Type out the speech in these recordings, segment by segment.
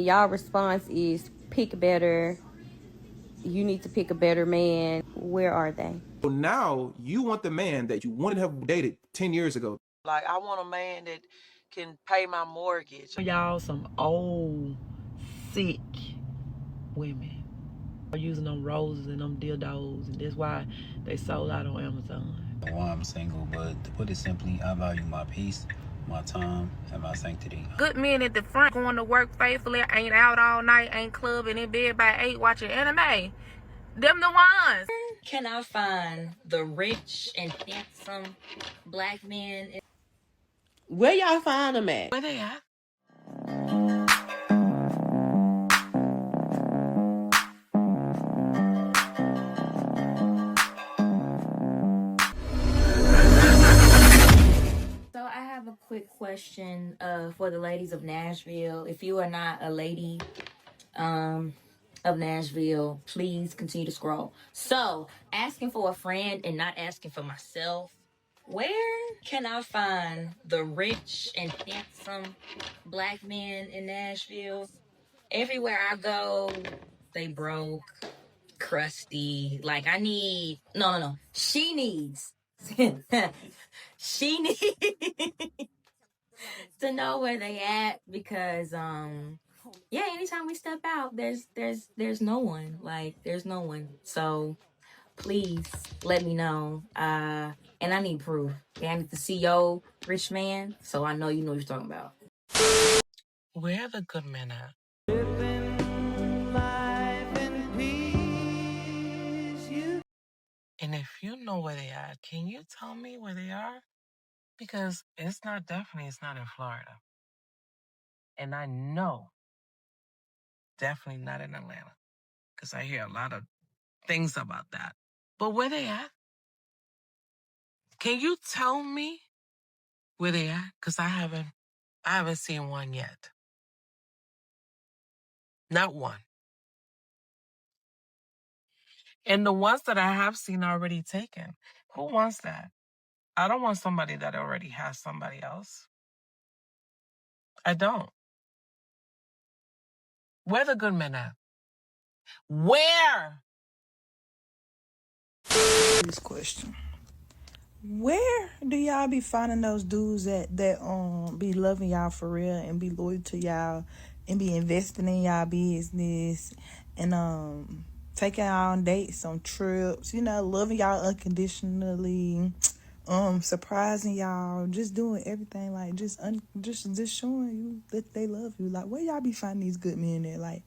Y'all response is pick better. You need to pick a better man. Where are they? So now you want the man that you wouldn't have dated 10 years ago. Like, I want a man that can pay my mortgage. Y'all some old, sick women are using them roses and them dildos, and that's why they sold out on Amazon. Why I'm single, but to put it simply, I value my peace, my time, and my sanctity. Good men at the front going to work faithfully, ain't out all night, ain't clubbing, in bed by 8 watching anime. Them the ones. Can I find the rich and handsome black men? Where y'all find them at? Where they at? So I have a quick question for the ladies of Nashville. If you are not a lady of Nashville, please continue to scroll. So, asking for a friend and not asking for myself. Where can I find the rich and handsome black men in Nashville? Everywhere I go, they broke, crusty. Like, I need... No. She needs... she needs to know where they at because, yeah, anytime we step out, there's no one. Like, there's no one. So please let me know. And I need proof. Okay, I need to see your rich man, so I know you know what you're talking about. Where are the good men at? And if you know where they are, can you tell me where they are? Because it's not in Florida. And I know definitely not in Atlanta. Because I hear a lot of things about that. But where they at? Can you tell me where they at? Because I haven't seen one yet. Not one. And the ones that I have seen already taken, who wants that? I don't want somebody that already has somebody else. I don't. Where the good men at? Where? This question. Where do y'all be finding those dudes that be loving y'all for real and be loyal to y'all and be investing in y'all business and taking y'all on dates, on trips, loving y'all unconditionally, surprising y'all, just doing everything, like just showing you that they love you. Like, where y'all be finding these good men at? Like,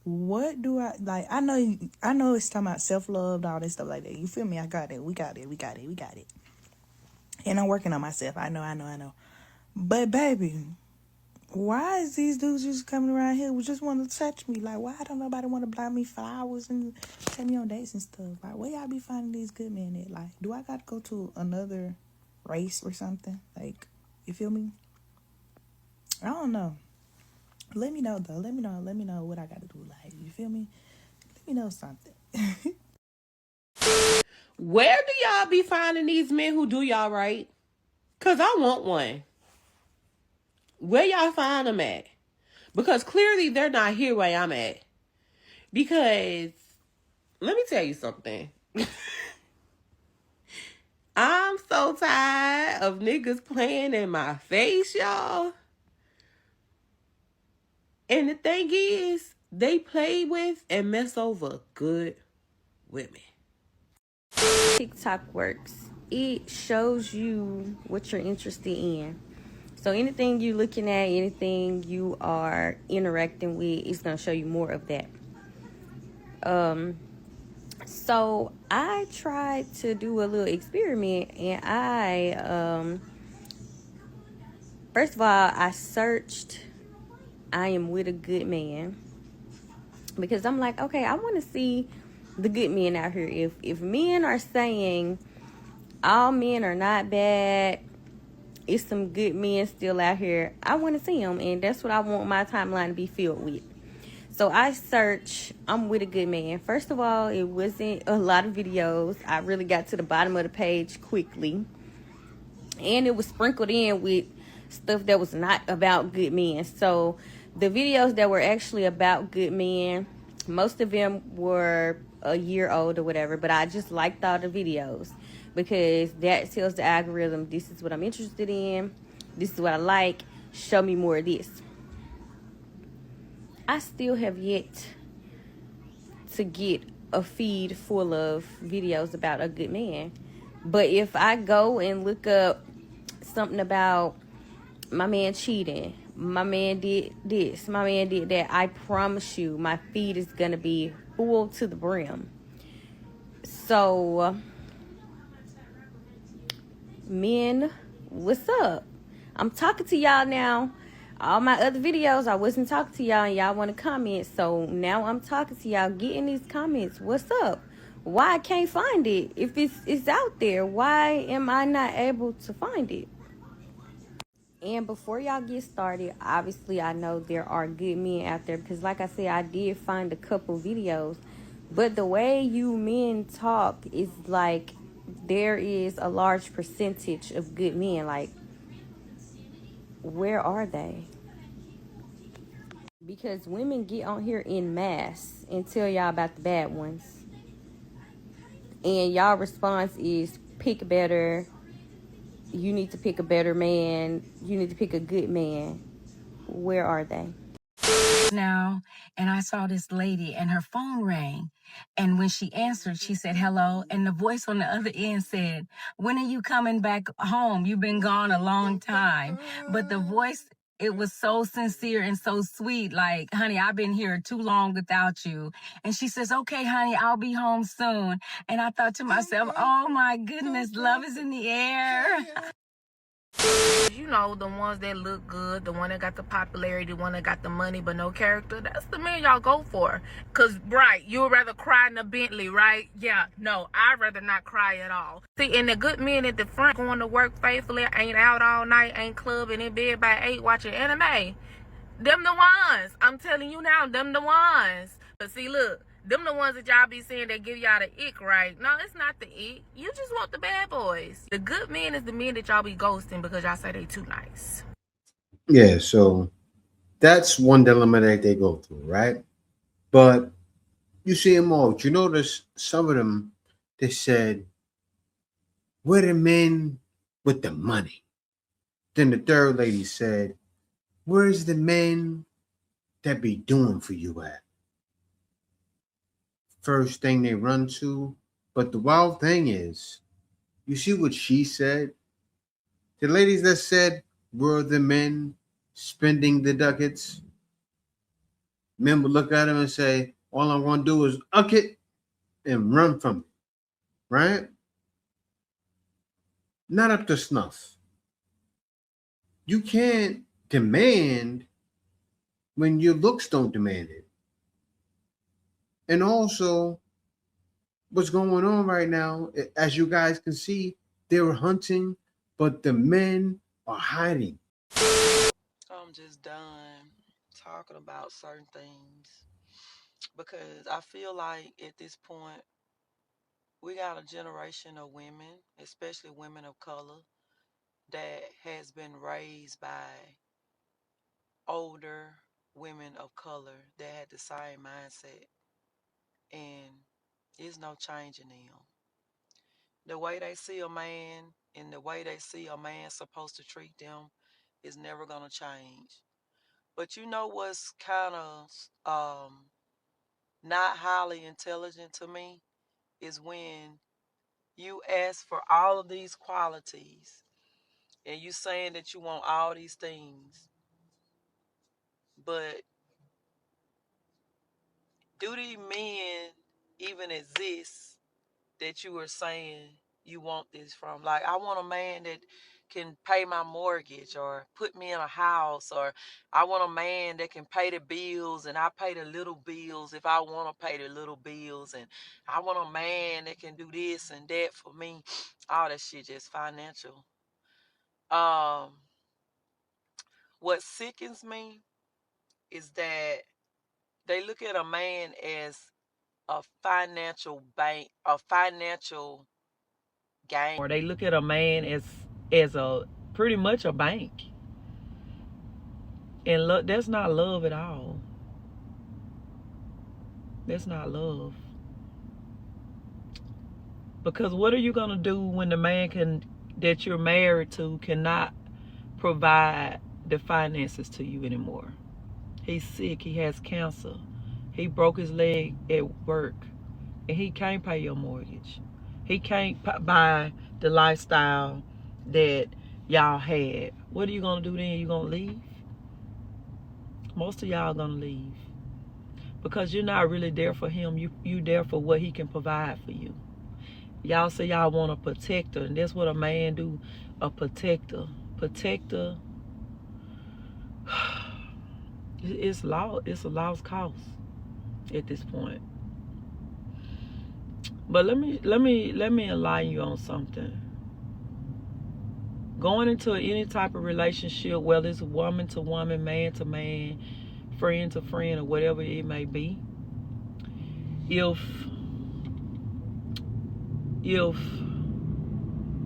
what do I like? I know it's talking about self-love and all this stuff like that. You feel me? I got it. We got it. And I'm working on myself. I know. But baby, why is these dudes just coming around here who just want to touch me? Like, why don't nobody want to buy me flowers and take me on dates and stuff? Like, where y'all be finding these good men at? Like, do I got to go to another race or something? Like, you feel me? I don't know. Let me know, though. Let me know what I got to do. Like, you feel me? Let me know something. Where do y'all be finding these men who do y'all right? Because I want one. Where y'all find them at? Because clearly they're not here where I'm at. Because, let me tell you something. I'm so tired of niggas playing in my face, y'all. And the thing is, they play with and mess over good women. TikTok works. It shows you what you're interested in. So anything you're looking at, anything you are interacting with, it's going to show you more of that. So I tried to do a little experiment, and I first of all, I searched I am with a good man, because I'm like, okay, I want to see the good men out here. If men are saying all men are not bad, it's some good men still out here, I want to see them, and that's what I want my timeline to be filled with. So I searched, I'm with a good man. First of all, it wasn't a lot of videos. I really got to the bottom of the page quickly, and it was sprinkled in with stuff that was not about good men. So the videos that were actually about good men, most of them were a year old or whatever, but I just liked all the videos because that tells the algorithm, this is what I'm interested in, this is what I like, show me more of this. I still have yet to get a feed full of videos about a good man. But if I go and look up something about my man cheating, my man did this, my man did that, I promise you my feed is gonna be full to the brim. So men, what's up? I'm talking to y'all now. All my other videos, I wasn't talking to y'all and y'all want to comment. So now I'm talking to y'all, getting these comments. What's up? Why I can't find it? If it's out there, why am I not able to find it? And before y'all get started, obviously I know there are good men out there because like I said, I did find a couple videos. But the way you men talk is like there is a large percentage of good men. Like, where are they? Because women get on here in mass and tell y'all about the bad ones. And y'all response is pick better. You need to pick a better man. You need to pick a good man. Where are they? Now, and I saw this lady and her phone rang. And when she answered, she said, hello. And the voice on the other end said, when are you coming back home? You've been gone a long time. But the voice, it was so sincere and so sweet. Like, honey, I've been here too long without you. And she says, okay, honey, I'll be home soon. And I thought to myself, oh my goodness, love is in the air. You know, the ones that look good, the one that got the popularity, the one that got the money but no character, that's the man y'all go for. Cause right, you would rather cry in a Bentley, right? Yeah, no, I'd rather not cry at all. See, and the good men at the front going to work faithfully, ain't out all night, ain't clubbing, in bed by 8 watching anime. Them the ones. I'm telling you now, them the ones. But see, look, them the ones that y'all be saying that give y'all the ick, right? No, it's not the ick. You just want the bad boys. The good men is the men that y'all be ghosting because y'all say they too nice. Yeah, so that's one dilemma that they go through, right? But you see them all. You notice some of them, they said, we're the men with the money. Then the third lady said, where's the men that be doing for you at? First thing they run to. But the wild thing is, you see what she said? The ladies that said, were the men spending the ducats? Men would look at him and say, all I'm going to do is uck it and run from it, right? Not up to snuff. You can't demand when your looks don't demand it. And also, what's going on right now, as you guys can see, they're hunting, but the men are hiding. I'm just done talking about certain things because I feel like at this point we got a generation of women, especially women of color, that has been raised by older women of color that had the same mindset, and there's no changing them. The way they see a man and the way they see a man supposed to treat them is never gonna change. But you know what's kind of not highly intelligent to me is when you ask for all of these qualities and you saying that you want all these things, but do these men even exist that you were saying you want this from? Like, I want a man that can pay my mortgage or put me in a house, or I want a man that can pay the bills and I pay the little bills if I want to pay the little bills, and I want a man that can do this and that for me. All that shit just financial. Um, what sickens me is that they look at a man as a financial bank, a financial gain, or they look at a man as a pretty much a bank. And look, that's not love at all. That's not love. Because what are you gonna do when the man that you're married to cannot provide the finances to you anymore? He's sick, he has cancer, he broke his leg at work, and he can't pay your mortgage. He can't buy the lifestyle that y'all had. What are you gonna do then? You gonna leave? Most of y'all gonna leave. Because you're not really there for him. You there for what he can provide for you. Y'all say y'all want a protector, and that's what a man do, a protector. Protector, it's a lost cause at this point. But let me enlighten you on something. Going into any type of relationship, whether it's woman to woman, man to man, friend to friend, or whatever it may be, if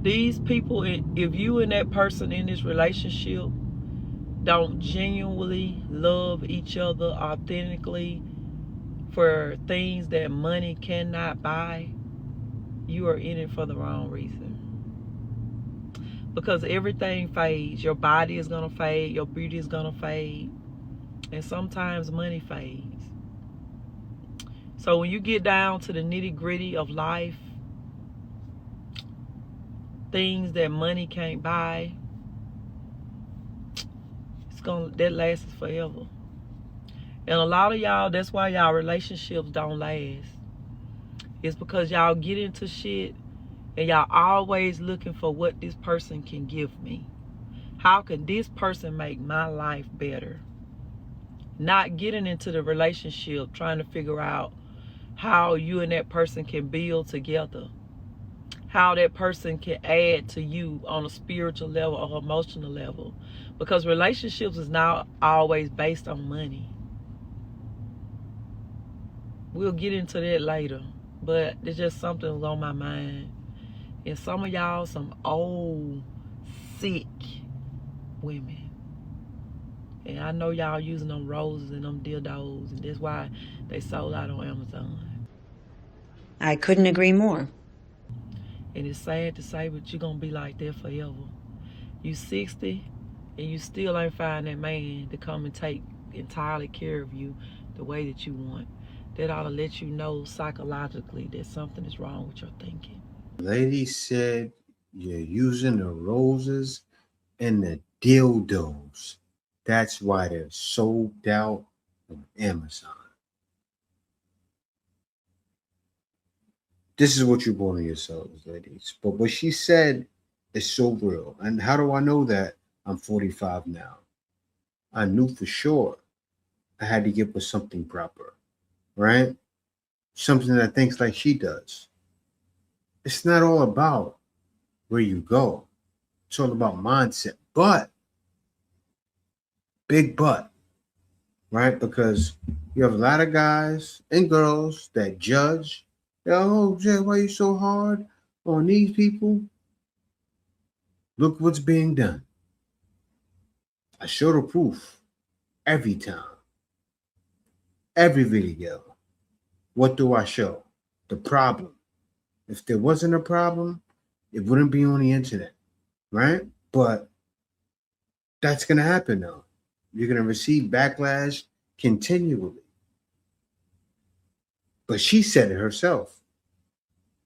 these people, if you and that person in this relationship don't genuinely love each other authentically for things that money cannot buy, you are in it for the wrong reason. Because everything fades. Your body is gonna fade, your beauty is gonna fade, and sometimes money fades. So when you get down to the nitty-gritty of life, things that money can't buy, that lasts forever. And a lot of y'all, that's why y'all relationships don't last. It's because y'all get into shit and y'all always looking for what this person can give me. How can this person make my life better? Not getting into the relationship, trying to figure out how you and that person can build together. How that person can add to you on a spiritual level or emotional level. Because relationships is not always based on money. We'll get into that later. But it's just something that's on my mind. And some of y'all, some old, sick women. And I know y'all using them roses and them dildos. And that's why they sold out on Amazon. I couldn't agree more. And it's sad to say, but you're going to be like that forever. You 60 and you still ain't find that man to come and take entirely care of you the way that you want. That ought to let you know psychologically that something is wrong with your thinking. Lady said you're using the roses and the dildos. That's why they're sold out on Amazon. This is what you bought on yourselves, ladies. But what she said is so real. And how do I know that? I'm 45 now. I knew for sure I had to get with something proper, right? Something that thinks like she does. It's not all about where you go. It's all about mindset. But, big but, right? Because you have a lot of guys and girls that judge. Oh, Jay, why are you so hard on these people? Look what's being done. I show the proof every time. Every video. What do I show? The problem. If there wasn't a problem, it wouldn't be on the internet, right? But that's going to happen now. You're going to receive backlash continually. But she said it herself.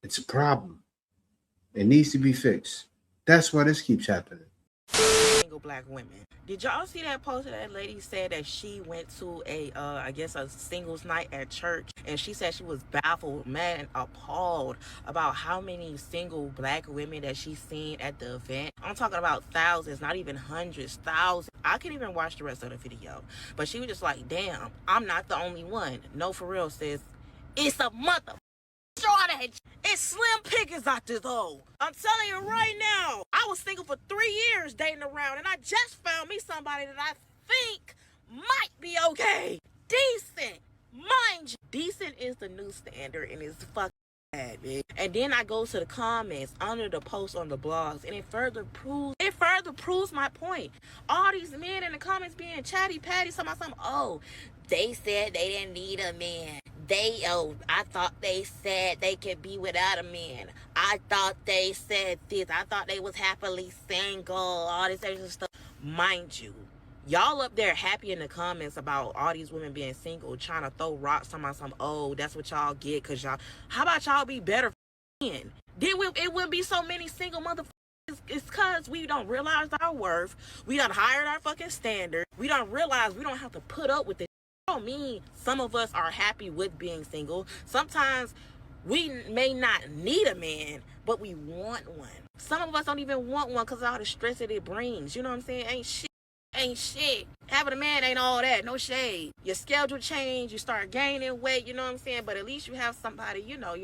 It's a problem. It needs to be fixed. That's why this keeps happening. Single black women. Did y'all see that post that lady said that she went to I guess a singles night at church, and she said she was baffled, mad, and appalled about how many single black women that she's seen at the event. I'm talking about thousands, not even hundreds, thousands. I can't even watch the rest of the video, but she was just like, damn, I'm not the only one. No, for real, sis. It's a mother shortage. It's slim pickings out this hole. I'm telling you right now. I was single for 3 years dating around, and I just found me somebody that I think might be okay. Decent. Mind you, decent is the new standard, and it's fucking bitch. And then I go to the comments under the post on the blogs, and it further proves my point. All these men in the comments being chatty patty, something. Oh, they said they didn't need a man. I thought they said they could be without a man. I thought they said this. I thought they was happily single. All this extra stuff. Mind you, y'all up there happy in the comments about all these women being single, trying to throw rocks on my some. Oh, that's what y'all get, cause y'all. How about y'all be better men? Then it wouldn't be so many single motherfuckers. It's cause we don't realize our worth. We done hired our fucking standard. We don't realize we don't have to put up with it. I don't mean some of us are happy with being single. Sometimes we may not need a man, but we want one. Some of us don't even want one because of all the stress that it brings. You know what I'm saying? Ain't shit. Having a man ain't all that. No shade. Your schedule change. You start gaining weight. You know what I'm saying? But at least you have somebody. You know.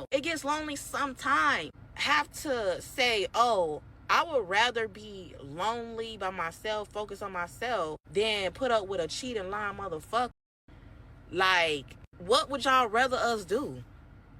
It gets lonely sometimes. Have to say, oh, I would rather be lonely by myself, focus on myself, than put up with a cheating, lying motherfucker. Like, what would y'all rather us do?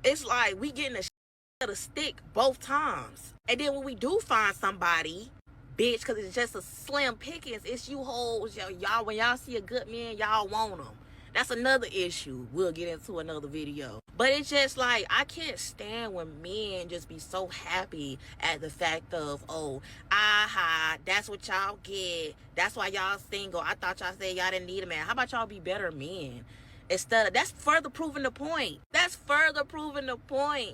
It's like we getting a stick both times. And then when we do find somebody, bitch, because it's just a slim pickings, it's you hoes, y'all, when y'all see a good man, y'all want them. That's another issue we'll get into another video. But it's just like, I can't stand when men just be so happy at the fact of, oh, aha, that's what y'all get. That's why y'all single. I thought y'all said y'all didn't need a man. How about y'all be better men? Instead of, that's further proving the point.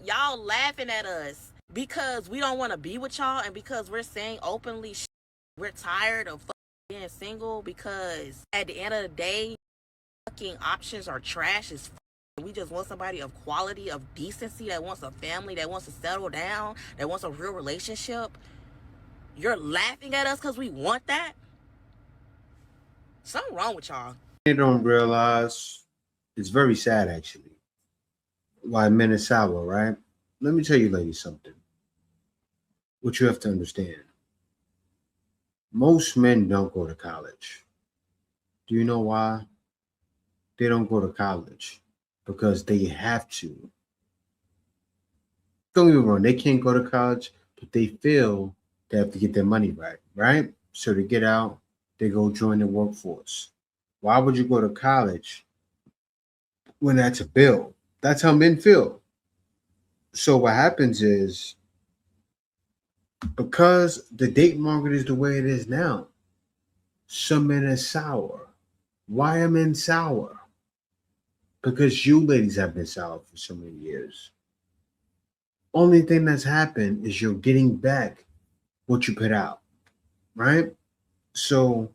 Y'all laughing at us because we don't want to be with y'all, and because we're saying openly we're tired of being single, because at the end of the day, fucking options are trash as we just want somebody of quality, of decency, that wants a family, that wants to settle down, that wants a real relationship. You're laughing at us because we want that? Something wrong with y'all. They don't realize, it's very sad actually, why men are sour, right? Let me tell you ladies something. What you have to understand. Most men don't go to college. Do you know why? They don't go to college because they have to. Don't get me wrong, they can't go to college, but they feel they have to get their money back, right? So to get out, they go join the workforce. Why would you go to college when that's a bill? That's how men feel. So what happens is, because the date market is the way it is now, some men are sour. Why are men sour? Because you ladies have been sour for so many years. Only thing that's happened is you're getting back what you put out, right? So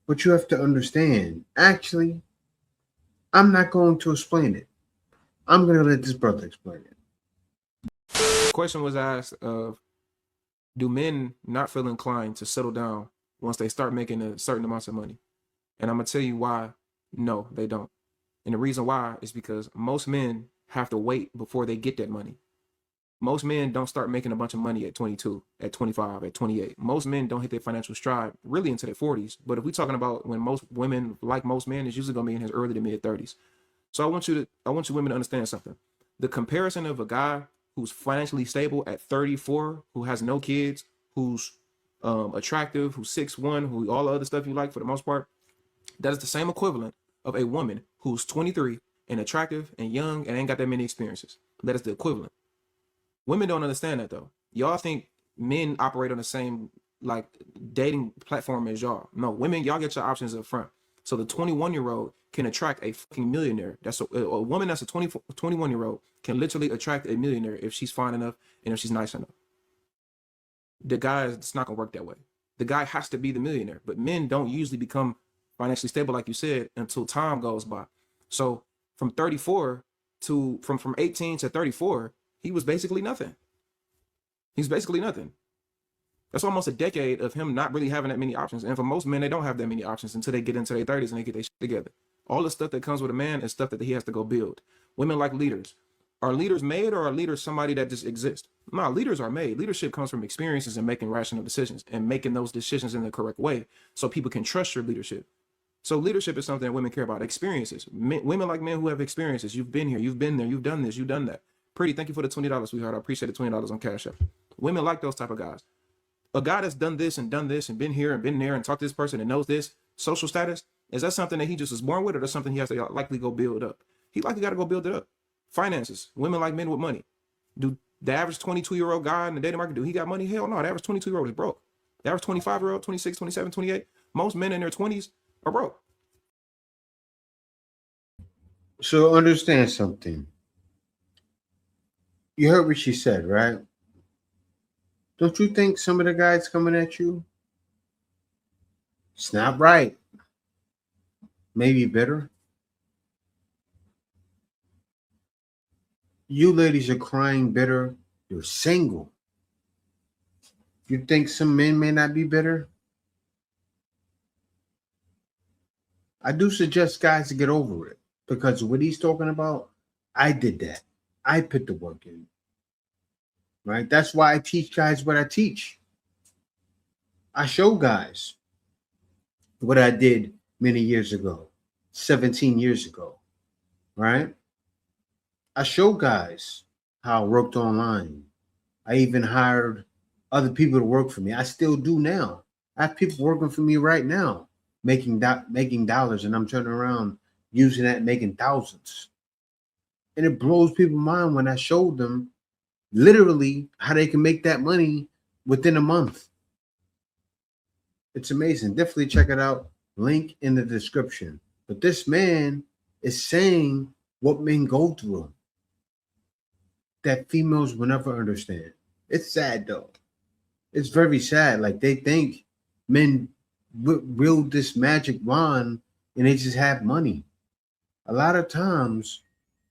what you have to understand, actually, I'm not going to explain it. I'm going to let this brother explain it. The question was asked of, do men not feel inclined to settle down once they start making a certain amount of money? And I'm going to tell you why, no, they don't. And the reason why is because most men have to wait before they get that money. Most men don't start making a bunch of money at 22, at 25, at 28. Most men don't hit their financial stride really into their 40s. But if we're talking about when most women, like most men, is usually going to be in his early to mid 30s. So I want you women to understand something. The comparison of a guy who's financially stable at 34, who has no kids, who's attractive, who's 6'1", who all the other stuff you like for the most part, that is the same equivalent of a woman who's 23 and attractive and young and ain't got that many experiences. That is the equivalent. Women don't understand that though. Y'all think men operate on the same like dating platform as y'all. No, women, y'all get your options up front. So the 21-year-old can attract a fucking millionaire. That's a woman that's a 21-year-old can literally attract a millionaire if she's fine enough and if she's nice enough. The guy, it's not gonna work that way. The guy has to be the millionaire, but men don't usually become financially stable, like you said, until time goes by. So from 34 to from 18 to 34, he was basically nothing. He's basically nothing. That's almost a decade of him not really having that many options. And for most men, they don't have that many options until they get into their 30s and they get their shit together. All the stuff that comes with a man is stuff that he has to go build. Women like leaders. Are leaders made, or are leaders somebody that just exists? No, leaders are made. Leadership comes from experiences and making rational decisions and making those decisions in the correct way so people can trust your leadership. So leadership is something that women care about. Experiences. Women like men who have experiences. You've been here, you've been there, you've done this, you've done that. Pretty, thank you for the $20, sweetheart. I appreciate the $20 on Cash App. Women like those type of guys. A guy that's done this and been here and been there and talked to this person and knows this social status, is that something that he just was born with, or that's something he has to likely go build up? He likely got to go build it up. Finances. Women like men with money. Do the average 22-year-old guy in the dating market, do he got money? Hell no. The average 22-year-old is broke. The average 25-year-old, 26, 27, 28, most men in their 20s are broke. So understand something. You heard what she said, right? Don't you think some of the guys coming at you, it's not right? Maybe better. You ladies are crying bitter. You're single. You think some men may not be bitter? I do suggest guys to get over it, because what he's talking about, I did that. I put the work in. Right? That's why I teach guys what I teach. I show guys what I did many years ago, 17 years ago. Right? I show guys how I worked online. I even hired other people to work for me. I still do now. I have people working for me right now, making dollars, and I'm turning around using that, making thousands. And it blows people's mind when I show them literally how they can make that money within a month. It's amazing. Definitely check it out. Link in the description. But this man is saying what men go through that females will never understand. It's sad though. It's very sad. Like, they think men wield this magic wand and they just have money. A lot of times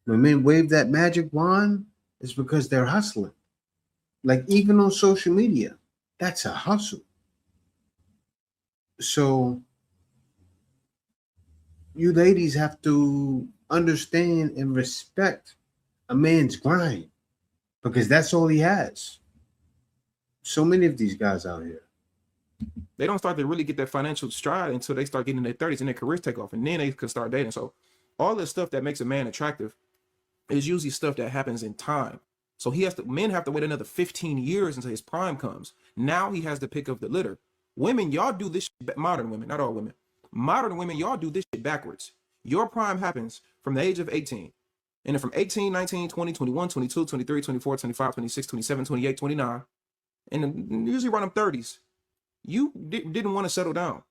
when men wave that magic wand, it's because they're hustling. Like, even on social media, that's a hustle. So you ladies have to understand and respect a man's grind, because that's all he has. So many of these guys out here, they don't start to really get that financial stride until they start getting in their 30s and their careers take off, and then they can start dating. So all the stuff that makes a man attractive is usually stuff that happens in time. So men have to wait another 15 years until his prime comes. Now he has the pick of the litter. Women, y'all do this shit, modern women, not all women. Modern women, y'all do this shit backwards. Your prime happens from the age of 18. And then from 18, 19, 20, 21, 22, 23, 24, 25, 26, 27, 28, 29, and then usually around them 30s, you didn't want to settle down.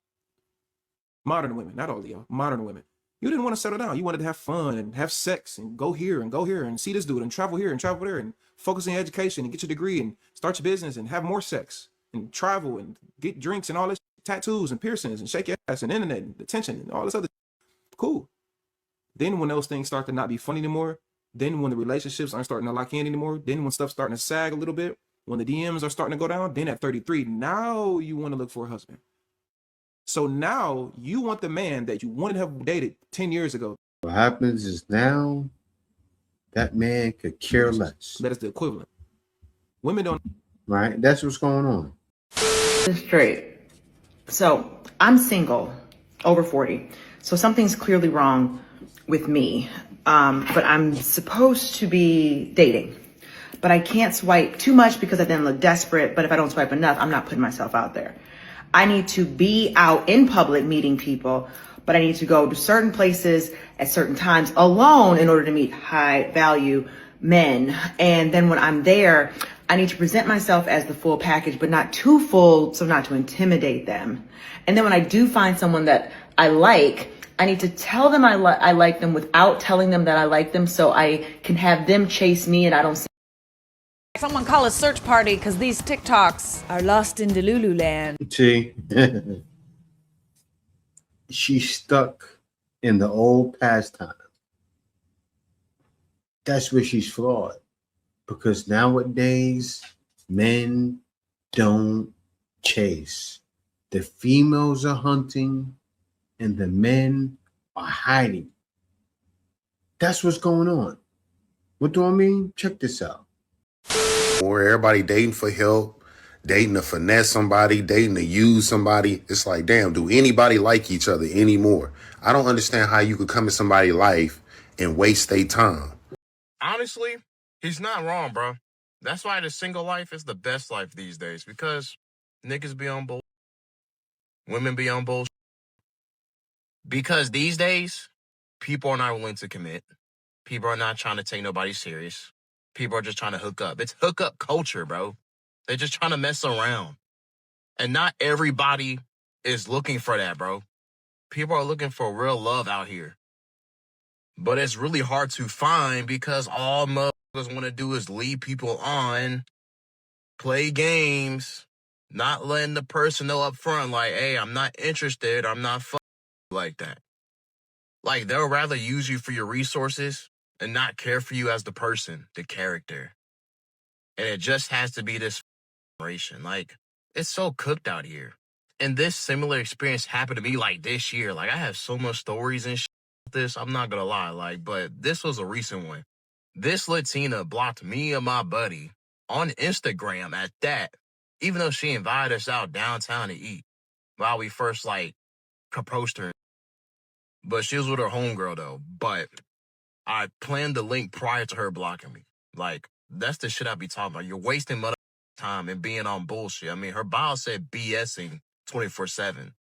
Modern women, not all of y'all, modern women. You didn't want to settle down. You wanted to have fun and have sex and go here and see this dude and travel here and travel there and focus on your education and get your degree and start your business and have more sex and travel and get drinks and all this, tattoos and piercings and shake your ass and internet and attention and all this other cool. Then when those things start to not be fun anymore, then when the relationships aren't starting to lock in anymore, then when stuff's starting to sag a little bit, when the DMs are starting to go down, then at 33, now you want to look for a husband. So now you want the man that you wanted to have dated 10 years ago. what happens is now that man could care less. That is the equivalent. Women don't. Right? That's what's going on. Straight. So I'm single, over 40. So something's clearly wrong with me. But I'm supposed to be dating. But I can't swipe too much because I then look desperate. But if I don't swipe enough, I'm not putting myself out there. I need to be out in public meeting people, but I need to go to certain places at certain times alone in order to meet high value men. And then when I'm there, I need to present myself as the full package, but not too full, so not to intimidate them. And then when I do find someone that I like, I need to tell them I like them without telling them that I like them, so I can have them chase me and I don't see. Someone call a search party because these TikToks are lost in Delulu land. See, she's stuck in the old pastime. That's where she's flawed. Because nowadays, men don't chase. The females are hunting and the men are hiding. That's what's going on. What do I mean? Check this out. Or everybody dating for help, dating to finesse somebody, dating to use somebody. It's like, damn, do anybody like each other anymore? I don't understand how you could come in somebody's life and waste their time. Honestly, He's not wrong, bro. That's why the single life is the best life these days, because niggas be on bull, women be on bull. Because these days, people are not willing to commit. People are not trying to take nobody serious. People are just trying to hook up. It's hookup culture, bro. They're just trying to mess around. And not everybody is looking for that, bro. People are looking for real love out here. But it's really hard to find because all motherfuckers want to do is lead people on, play games, not letting the person know up front, like, hey, I'm not interested, I'm not like that. Like, they'll rather use you for your resources and not care for you as the person, the character. And it just has to be this generation. Like, it's so cooked out here. And this similar experience happened to me, like, this year. Like, I have so much stories and shit with this, I'm not gonna lie. Like, but this was a recent one. This Latina blocked me and my buddy on Instagram at that, even though she invited us out downtown to eat while we first, like, proposed her. But she was with her homegirl, though. But I planned the link prior to her blocking me. Like, that's the shit I be talking about. You're wasting mother time and being on bullshit. I mean, her bio said BSing 24/7.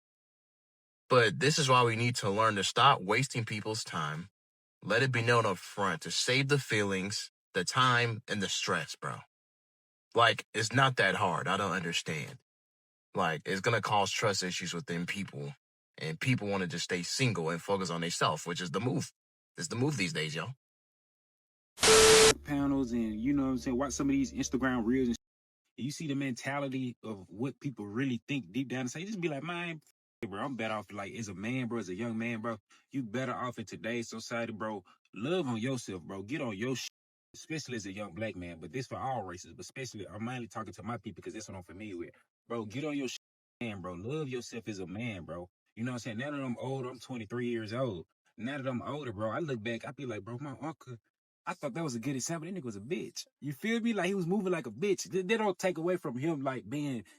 But this is why we need to learn to stop wasting people's time. Let it be known up front to save the feelings, the time, and the stress, bro. Like, it's not that hard. I don't understand. Like, it's going to cause trust issues within people. And people want to just stay single and focus on themselves, which is the move. It's the move these days, yo. Panels and, you know what I'm saying, watch some of these Instagram reels and you see the mentality of what people really think deep down inside. You just be like, man, bro, I'm better off, like, as a man, bro, as a young man, bro. You better off in today's society, bro. Love on yourself, bro. Get on your shit, especially as a young black man. But this for all races, but especially, I'm mainly talking to my people because that's what I'm familiar with. Bro, get on your shit, man, bro. Love yourself as a man, bro. You know what I'm saying? Now that I'm old, I'm 23 years old. Now that I'm older, bro, I look back, I be like, bro, my uncle, I thought that was a good example. That nigga was a bitch. You feel me? Like, he was moving like a bitch. They don't take away from him, like,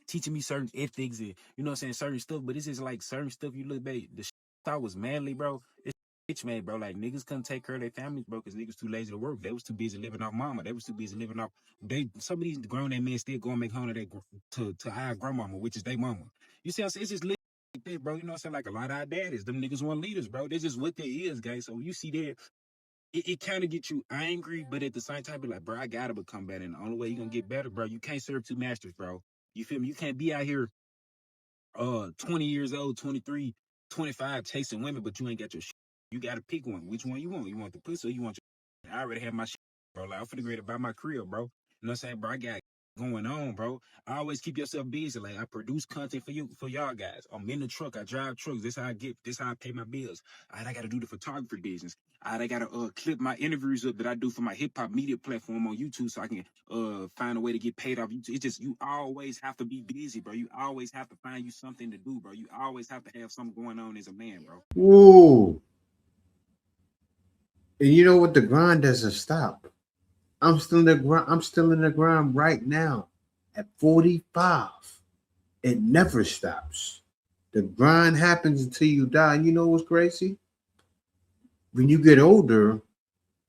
teaching me certain ethics and, you know what I'm saying, certain stuff. But it's just like certain stuff you look back, the shit I thought was manly, bro. It's bitch, man, bro. Like, niggas couldn't take care of their families, bro, because niggas too lazy to work. They was too busy living off mama. They was too busy living off, some of these grown-ass men still go and make home to our grandmama, which is their mama. You see what I'm saying? It's just that, bro, you know what I'm saying? Like, a lot of our daddies, them niggas want leaders, bro. That's just what they is, guys. So you see that, it kind of gets you angry, but at the same time, be like, bro, I gotta become better. And the only way you're gonna get better, bro, you can't serve two masters, bro. You feel me? You can't be out here 20 years old, 23, 25, chasing women, but you ain't got your shit. You gotta pick one. Which one you want? You want the pussy or you want your... I already have my shit, bro. Like, I'm finna grade about my career, bro. You know what I'm saying, bro? I got going on, bro. I always keep yourself busy. Like, I produce content for y'all guys. I'm in the truck. I drive trucks. This how I pay my bills. I gotta do the photography business. I gotta clip my interviews up that I do for my hip hop media platform on YouTube so I can find a way to get paid off YouTube. It's just, you always have to be busy, bro. You always have to find you something to do, bro. You always have to have something going on as a man, bro. Ooh. And you know what? The grind doesn't stop. I'm still in the grind right now at 45. It never stops. The grind happens until you die. And you know what's crazy? When you get older,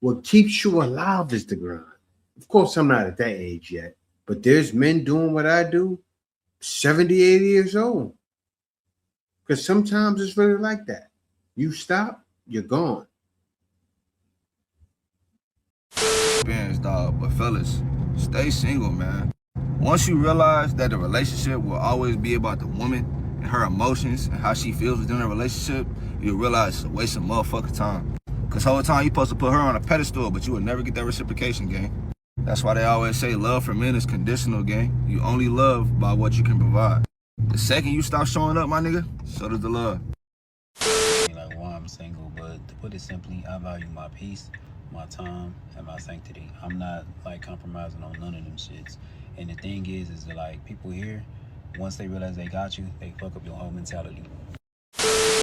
what keeps you alive is the grind. Of course, I'm not at that age yet, but there's men doing what I do, 70, 80 years old. Because sometimes it's really like that. You stop, you're gone. Experience, dog, but fellas, stay single, man. Once you realize that the relationship will always be about the woman and her emotions and how she feels within the relationship, you'll realize it's a waste of motherfucking time. Cause whole time you supposed to put her on a pedestal, but you will never get that reciprocation, gang. That's why they always say love for men is conditional, gang. You only love by what you can provide. The second you stop showing up, my nigga, so does the love. Like, why I'm single, but to put it simply, I value my peace, my time, and my sanctity. I'm not, like, compromising on none of them shits. And the thing is that, like, people here, once they realize they got you, they fuck up your whole mentality.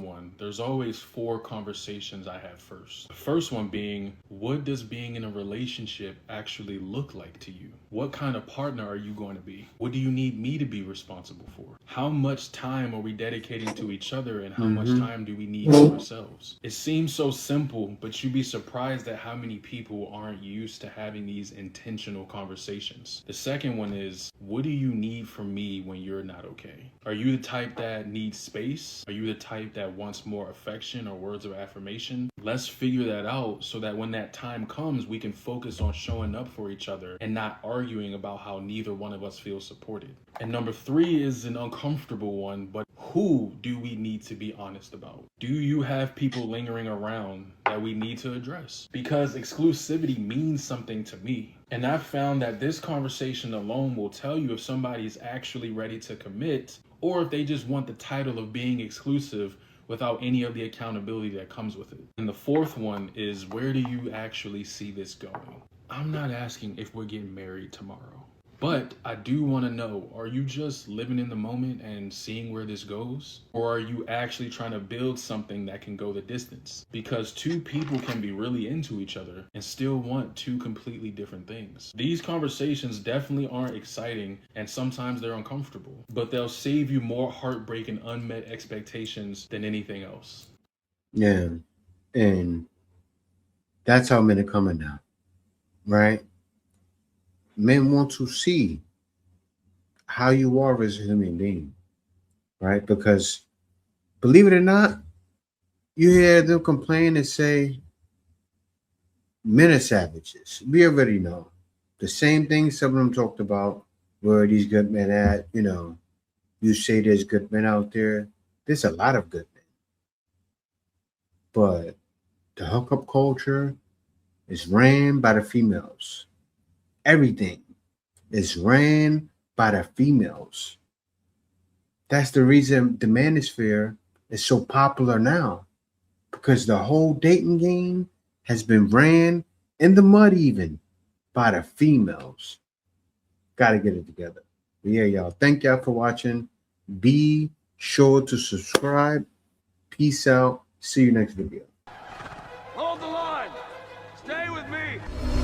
One. on, there's always 4 conversations I have first. The first one being, what does being in a relationship actually look like to you? What kind of partner are you going to be? What do you need me to be responsible for? How much time are we dedicating to each other, and how much time do we need for ourselves? It seems so simple, but you'd be surprised at how many people aren't used to having these intentional conversations. The second one is, what do you need from me when you're not okay? Are you the type that needs space? Are you the type that wants more affection or words of affirmation? Let's figure that out so that when that time comes, we can focus on showing up for each other and not arguing about how neither one of us feels supported. And number 3 is an uncomfortable one, but who do we need to be honest about? Do you have people lingering around that we need to address? Because exclusivity means something to me. And I've found that this conversation alone will tell you if somebody's actually ready to commit, or if they just want the title of being exclusive without any of the accountability that comes with it. And the 4th one is, where do you actually see this going? I'm not asking if we're getting married tomorrow, but I do want to know, are you just living in the moment and seeing where this goes? Or are you actually trying to build something that can go the distance? Because 2 people can be really into each other and still want 2 completely different things. These conversations definitely aren't exciting, and sometimes they're uncomfortable, but they'll save you more heartbreak and unmet expectations than anything else. Yeah. And that's how men are coming now, right? Men want to see how you are as a human being, right? Because believe it or not, you hear them complain and say men are savages. We already know the same thing some of them talked about. Where are these good men at? You know, you say there's good men out there. There's a lot of good men, but the hookup culture is ran by the females. Everything is ran by the females. That's the reason the manosphere is so popular now, because the whole dating game has been ran in the mud even by the females. Gotta get it together. But yeah, y'all. Thank y'all for watching. Be sure to subscribe. Peace out. See you next video. Hold the line. Stay with me.